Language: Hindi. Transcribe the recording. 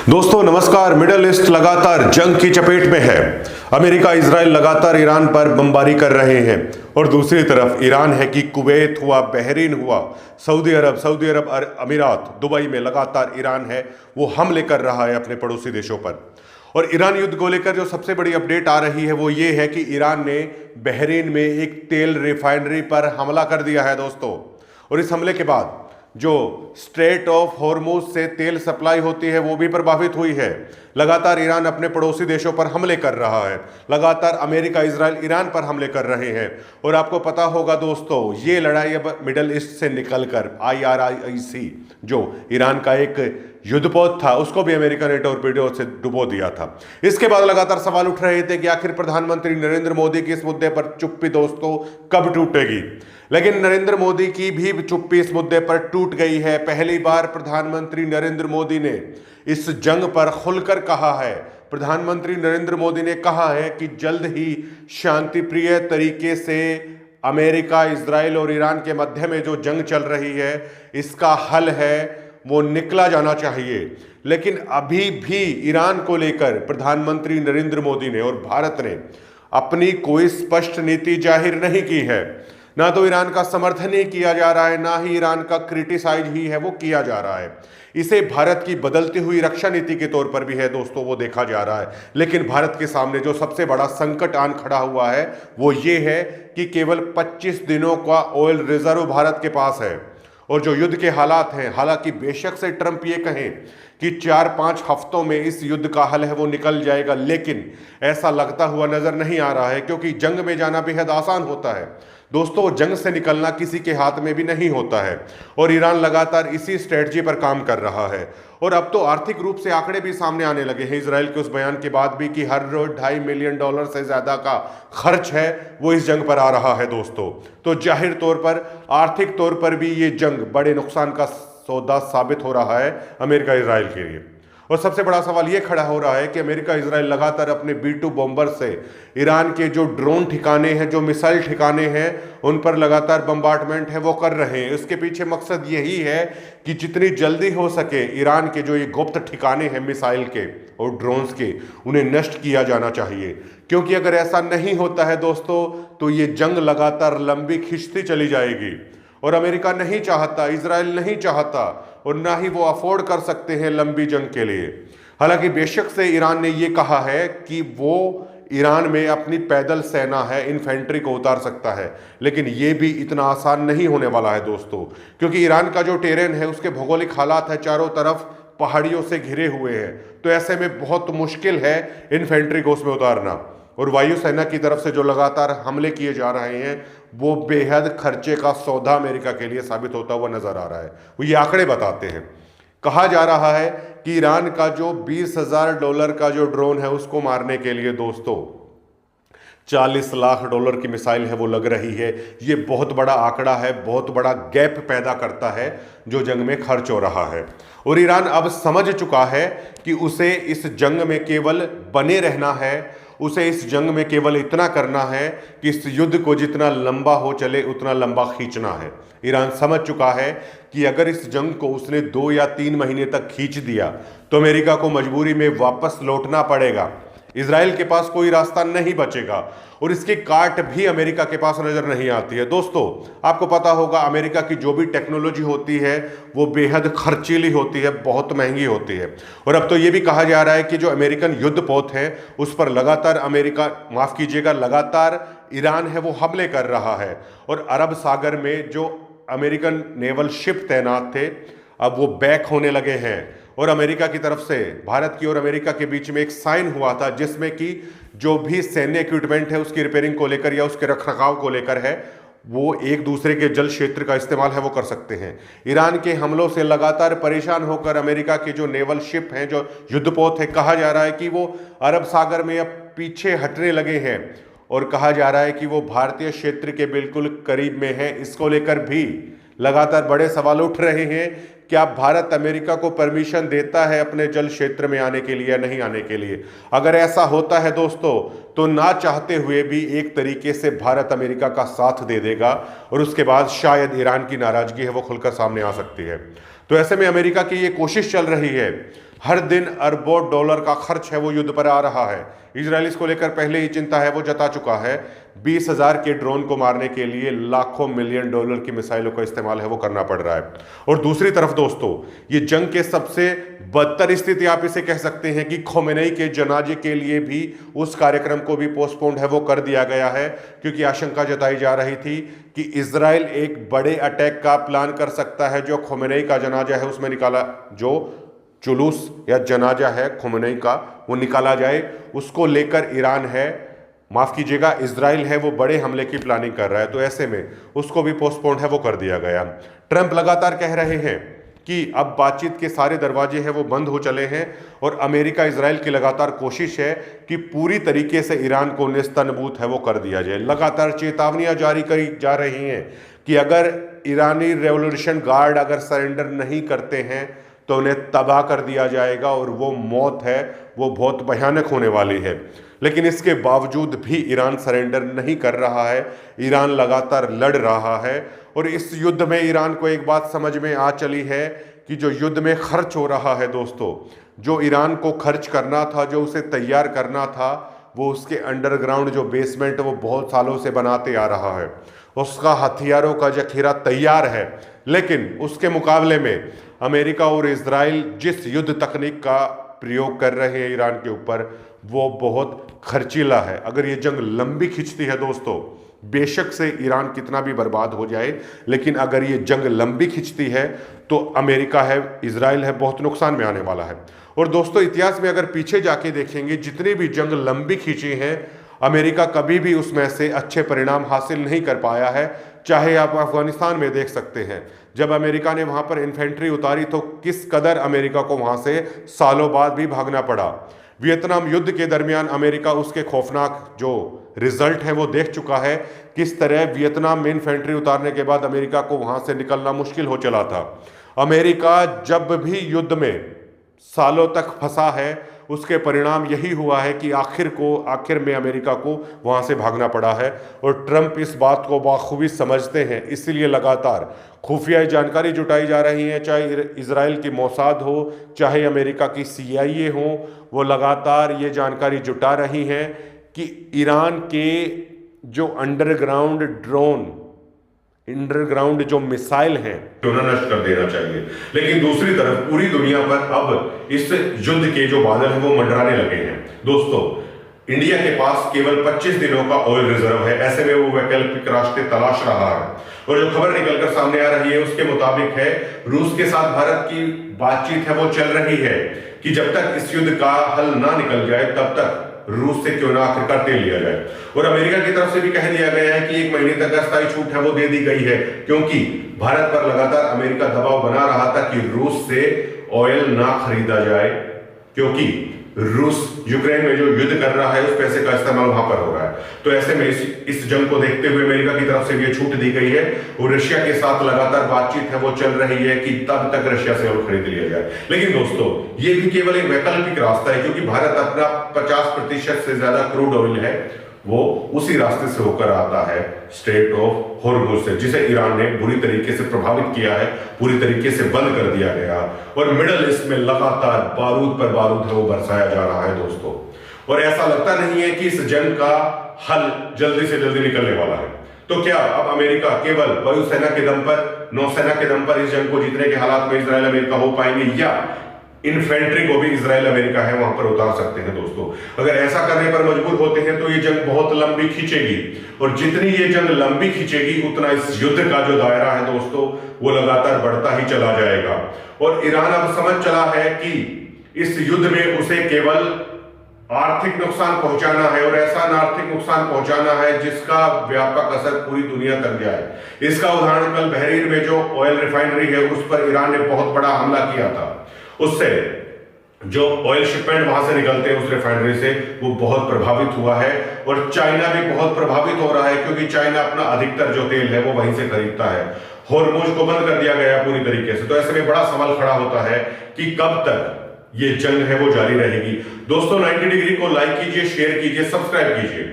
दोस्तों नमस्कार। मिडल ईस्ट लगातार जंग की चपेट में है। अमेरिका इजराइल लगातार ईरान पर बमबारी कर रहे हैं और दूसरी तरफ ईरान है कि कुवैत हुआ, बहरीन हुआ, सऊदी अरब और अमीरात, दुबई में लगातार ईरान है वो हमले कर रहा है अपने पड़ोसी देशों पर। और ईरान युद्ध को लेकर जो सबसे बड़ी अपडेट आ रही है वो ये है कि ईरान ने बहरीन में एक तेल रिफाइनरी पर हमला कर दिया है दोस्तों। और इस हमले के बाद जो स्ट्रेट ऑफ हॉर्मुज से तेल सप्लाई होती है वो भी प्रभावित हुई है। लगातार ईरान अपने पड़ोसी देशों पर हमले कर रहा है। लगातार अमेरिका, इजराइल ईरान पर हमले कर रहे हैं। और आपको पता होगा दोस्तों, ये लड़ाई अब मिडल ईस्ट से निकलकर IRIC जो ईरान का एक युद्धपोत था उसको भी अमेरिका ने टॉर्पीडो से डुबो दिया था। इसके बाद लगातार सवाल उठ रहे थे कि आखिर प्रधानमंत्री नरेंद्र मोदी की इस मुद्दे पर चुप्पी दोस्तों कब टूटेगी। लेकिन नरेंद्र मोदी की भी चुप्पी इस मुद्दे पर टूट गई है। पहली बार प्रधानमंत्री नरेंद्र मोदी ने इस जंग पर खुलकर कहा है। प्रधानमंत्री नरेंद्र मोदी ने कहा है कि जल्द ही शांतिप्रिय तरीके से अमेरिका, इजराइल और ईरान के मध्य में जो जंग चल रही है इसका हल है वो निकला जाना चाहिए। लेकिन अभी भी ईरान को लेकर प्रधानमंत्री नरेंद्र मोदी ने और भारत ने अपनी कोई स्पष्ट नीति जाहिर नहीं की है। ना तो ईरान का समर्थन ही किया जा रहा है, ना ही ईरान का क्रिटिसाइज ही है वो किया जा रहा है। इसे भारत की बदलती हुई रक्षा नीति के तौर पर भी है दोस्तों, वो देखा जा रहा है। लेकिन भारत के सामने जो सबसे बड़ा संकट आन खड़ा हुआ है वो ये है कि केवल 25 दिनों का ऑयल रिजर्व भारत के पास है। और जो युद्ध के हालात हैं, हालांकि बेशक से ट्रंप ये कहें कि 4-5 हफ्तों में इस युद्ध का हल है वो निकल जाएगा, लेकिन ऐसा लगता हुआ नजर नहीं आ रहा है। क्योंकि जंग में जाना बेहद आसान होता है दोस्तों, जंग से निकलना किसी के हाथ में भी नहीं होता है। और ईरान लगातार इसी स्ट्रेटजी पर काम कर रहा है। और अब तो आर्थिक रूप से आंकड़े भी सामने आने लगे हैं इजराइल के उस बयान के बाद भी कि हर रोज $2.5 मिलियन से ज्यादा का खर्च है वो इस जंग पर आ रहा है दोस्तों। तो जाहिर तौर पर आर्थिक तौर पर भी ये जंग बड़े नुकसान का सौदा साबित हो रहा है अमेरिका इजराइल के लिए। और सबसे बड़ा सवाल ये खड़ा हो रहा है कि अमेरिका इजराइल लगातार अपने B-2 बॉम्बर से ईरान के जो ड्रोन ठिकाने हैं, जो मिसाइल ठिकाने हैं, उन पर लगातार बम्बार्टमेंट है वो कर रहे हैं। इसके पीछे मकसद यही है कि जितनी जल्दी हो सके ईरान के जो ये गुप्त ठिकाने हैं मिसाइल के और ड्रोन्स के, उन्हें नष्ट किया जाना चाहिए। क्योंकि अगर ऐसा नहीं होता है दोस्तों तो ये जंग लगातार लंबी खिंचती चली जाएगी। और अमेरिका नहीं चाहता, इजराइल नहीं चाहता और ना ही वो अफोर्ड कर सकते हैं लंबी जंग के लिए। हालांकि बेशक से ईरान ने ये कहा है कि वो ईरान में अपनी पैदल सेना है, इन्फेंट्री को उतार सकता है, लेकिन ये भी इतना आसान नहीं होने वाला है दोस्तों। क्योंकि ईरान का जो टेरेन है, उसके भौगोलिक हालात है चारों तरफ पहाड़ियों से घिरे हुए हैं, तो ऐसे में बहुत मुश्किल है इन्फेंट्री को उसमें उतारना। और वायुसेना की तरफ से जो लगातार हमले किए जा रहे हैं वो बेहद खर्चे का सौदा अमेरिका के लिए साबित होता हुआ नजर आ रहा है। वो ये आंकड़े बताते हैं। कहा जा रहा है कि ईरान का जो $20,000 का जो ड्रोन है उसको मारने के लिए दोस्तों $40 लाख की मिसाइल है वो लग रही है। ये बहुत बड़ा आंकड़ा है, बहुत बड़ा गैप पैदा करता है जो जंग में खर्च हो रहा है। और ईरान अब समझ चुका है कि उसे इस जंग में केवल बने रहना है, उसे इस जंग में केवल इतना करना है कि इस युद्ध को जितना लंबा हो चले उतना लंबा खींचना है। ईरान समझ चुका है कि अगर इस जंग को उसने 2 या 3 महीने तक खींच दिया तो अमेरिका को मजबूरी में वापस लौटना पड़ेगा। इजराइल के पास कोई रास्ता नहीं बचेगा और इसकी काट भी अमेरिका के पास नजर नहीं आती है। दोस्तों आपको पता होगा अमेरिका की जो भी टेक्नोलॉजी होती है वो बेहद खर्चीली होती है, बहुत महंगी होती है। और अब तो ये भी कहा जा रहा है कि जो अमेरिकन युद्धपोत है उस पर लगातार अमेरिका, माफ कीजिएगा, लगातार ईरान है वो हमले कर रहा है। और अरब सागर में जो अमेरिकन नेवल शिप तैनात थे अब वो बैक होने लगे हैं। और अमेरिका की तरफ से भारत की और अमेरिका के बीच में एक साइन हुआ था जिसमें कि जो भी सैन्य इक्विपमेंट है उसकी रिपेयरिंग को लेकर या उसके रखरखाव को लेकर है वो एक दूसरे के जल क्षेत्र का इस्तेमाल है वो कर सकते हैं। ईरान के हमलों से लगातार परेशान होकर अमेरिका के जो नेवल शिप हैं, जो युद्धपोत है, कहा जा रहा है कि वो अरब सागर में अब पीछे हटने लगे हैं। और कहा जा रहा है कि वो भारतीय क्षेत्र के बिल्कुल करीब में है। इसको लेकर भी लगातार बड़े सवाल उठ रहे हैं। क्या भारत अमेरिका को परमिशन देता है अपने जल क्षेत्र में आने के लिए या नहीं आने के लिए? अगर ऐसा होता है दोस्तों तो ना चाहते हुए भी एक तरीके से भारत अमेरिका का साथ दे देगा और उसके बाद शायद ईरान की नाराजगी है वो खुलकर सामने आ सकती है। तो ऐसे में अमेरिका की ये कोशिश चल रही है। हर दिन अरबों डॉलर का खर्च है वो युद्ध पर आ रहा है। इजराइल इसको लेकर पहले ही चिंता है वो जता चुका है। 20,000 के ड्रोन को मारने के लिए लाखों मिलियन डॉलर की मिसाइलों का इस्तेमाल है वो करना पड़ रहा है। और दूसरी तरफ दोस्तों, ये जंग के सबसे बदतर स्थिति आप इसे कह सकते हैं कि खोमेनी के जनाजे के लिए भी उस कार्यक्रम को भी पोस्टपोन्ड है वो कर दिया गया है, क्योंकि आशंका जताई जा रही थी कि इजराइल एक बड़े अटैक का प्लान कर सकता है जो खोमेनी का जनाजा है उसमें निकाला, जो जुलूस या जनाजा है खोमेनी का वो निकाला जाए, उसको लेकर ईरान है, माफ कीजिएगा इजराइल है वो बड़े हमले की प्लानिंग कर रहा है। तो ऐसे में उसको भी पोस्टपोन्ड है वो कर दिया गया। ट्रंप लगातार कह रहे हैं कि अब बातचीत के सारे दरवाजे हैं वो बंद हो चले हैं और अमेरिका इजराइल की लगातार कोशिश है कि पूरी तरीके से ईरान को नेस्तनाबूद है वो कर दिया जाए। लगातार चेतावनियां जारी करी जा रही हैं कि अगर ईरानी रेवोल्यूशन गार्ड अगर सरेंडर नहीं करते हैं तो उन्हें तबाह कर दिया जाएगा और वो मौत है वो बहुत भयानक होने वाली है। लेकिन इसके बावजूद भी ईरान सरेंडर नहीं कर रहा है, ईरान लगातार लड़ रहा है। और इस युद्ध में ईरान को एक बात समझ में आ चली है कि जो युद्ध में खर्च हो रहा है दोस्तों, जो ईरान को खर्च करना था, जो उसे तैयार करना था, वो उसके अंडरग्राउंड जो बेसमेंट वो बहुत सालों से बनाते आ रहा है, उसका हथियारों का जखीरा तैयार है। लेकिन उसके मुकाबले में अमेरिका और इजराइल जिस युद्ध तकनीक का प्रयोग कर रहे हैं ईरान के ऊपर वो बहुत खर्चीला है। अगर ये जंग लंबी खिंचती है दोस्तों, बेशक से ईरान कितना भी बर्बाद हो जाए, लेकिन अगर ये जंग लंबी खिंचती है तो अमेरिका है, इजराइल है, बहुत नुकसान में आने वाला है। और दोस्तों इतिहास में अगर पीछे जाके देखेंगे, जितनी भी जंग लंबी खींची हैं, अमेरिका कभी भी उसमें से अच्छे परिणाम हासिल नहीं कर पाया है। चाहे आप अफगानिस्तान में देख सकते हैं, जब अमेरिका ने वहां पर इन्फेंट्री उतारी तो किस कदर अमेरिका को वहां से सालों बाद भी भागना पड़ा। वियतनाम युद्ध के दरमियान अमेरिका उसके खौफनाक जो रिजल्ट है वो देख चुका है, किस तरह वियतनाम में इन्फेंट्री उतारने के बाद अमेरिका को वहां से निकलना मुश्किल हो चला था। अमेरिका जब भी युद्ध में सालों तक फंसा है, उसके परिणाम यही हुआ है कि आखिर में अमेरिका को वहां से भागना पड़ा है। और ट्रंप इस बात को बाखूबी समझते हैं, इसीलिए लगातार खुफिया जानकारी जुटाई जा रही है, चाहे इजराइल की मोसाद हो, चाहे अमेरिका की CIA हो, वो लगातार ये जानकारी जुटा रही हैं कि ईरान के जो अंडरग्राउंड जो मिसाइल हैं उन्हें नष्ट कर देना चाहिए। लेकिन दूसरी तरफ पूरी दुनिया पर अब इस युद्ध के जो बादल हैं वो मंडराने लगे हैं। दोस्तों इंडिया के पास केवल 25 दिनों का ऑयल रिजर्व है, ऐसे में वो वैकल्पिक रास्ते तलाश रहा है। और जो खबर निकलकर सामने आ रही है उसके मुताबिक है रूस के साथ भारत की बातचीत है वो चल रही है कि जब तक इस युद्ध का हल ना निकल जाए तब तक रूस से क्यों ना आखिरकार तेल लिया जाए। और अमेरिका की तरफ से भी कह दिया गया है कि 1 महीने तक अस्थायी छूट है वो दे दी गई है, क्योंकि भारत पर लगातार अमेरिका दबाव बना रहा था कि रूस से ऑयल ना खरीदा जाए, क्योंकि रूस यूक्रेन में जो युद्ध कर रहा है उस पैसे का इस्तेमाल वहां पर हो रहा है। तो ऐसे में इस जंग को देखते हुए अमेरिका की तरफ से भी छूट दी गई है और रशिया के साथ लगातार बातचीत है वो चल रही है कि तब तक रशिया से ऑयल खरीद लिया जाए। लेकिन दोस्तों ये भी केवल एक वैकल्पिक रास्ता है, क्योंकि भारत अपना 50% से ज्यादा क्रूड ऑयल है वो उसी रास्ते से होकर आता है, स्ट्रेट ऑफ हॉर्मुज से, जिसे ईरान ने बुरी तरीके से प्रभावित किया है, पूरी तरीके से बंद कर दिया गया। और मिडल ईस्ट में लगातार बारूद पर बारूद है वो बरसाया जा रहा है दोस्तों। और ऐसा लगता नहीं है कि इस जंग का हल जल्दी से जल्दी निकलने वाला है। तो क्या अब अमेरिका केवल वायुसेना के दम पर, नौसेना के दम पर इस जंग को जीतने के हालात में इजराइल अमेरिका हो पाएंगे, या इन्फेंट्री को भी इजराइल अमेरिका है वहां पर उतार सकते हैं दोस्तों? अगर ऐसा करने पर मजबूर होते हैं तो ये जंग बहुत लंबी खींचेगी, और जितनी ये जंग लंबी खींचेगी उतना इस युद्ध का जो दायरा है दोस्तों वो लगातार बढ़ता ही चला जाएगा। और ईरान अब समझ चला है कि इस युद्ध में उसे केवल आर्थिक नुकसान पहुंचाना है, और ऐसा आर्थिक नुकसान पहुंचाना है जिसका व्यापक असर पूरी दुनिया तक जाए। इसका उदाहरण कल बहरीन में जो ऑयल रिफाइनरी है उस पर ईरान ने बहुत बड़ा हमला किया था, उससे जो ऑयल शिपमेंट वहां से निकलते हैं उस रिफाइनरी से वो बहुत प्रभावित हुआ है। और चाइना भी बहुत प्रभावित हो रहा है, क्योंकि चाइना अपना अधिकतर जो तेल है वो वहीं से खरीदता है। हॉर्मुज को बंद कर दिया गया पूरी तरीके से। तो ऐसे में बड़ा सवाल खड़ा होता है कि कब तक ये जंग है वो जारी रहेगी। दोस्तों 90 डिग्री को लाइक कीजिए, शेयर कीजिए, सब्सक्राइब कीजिए।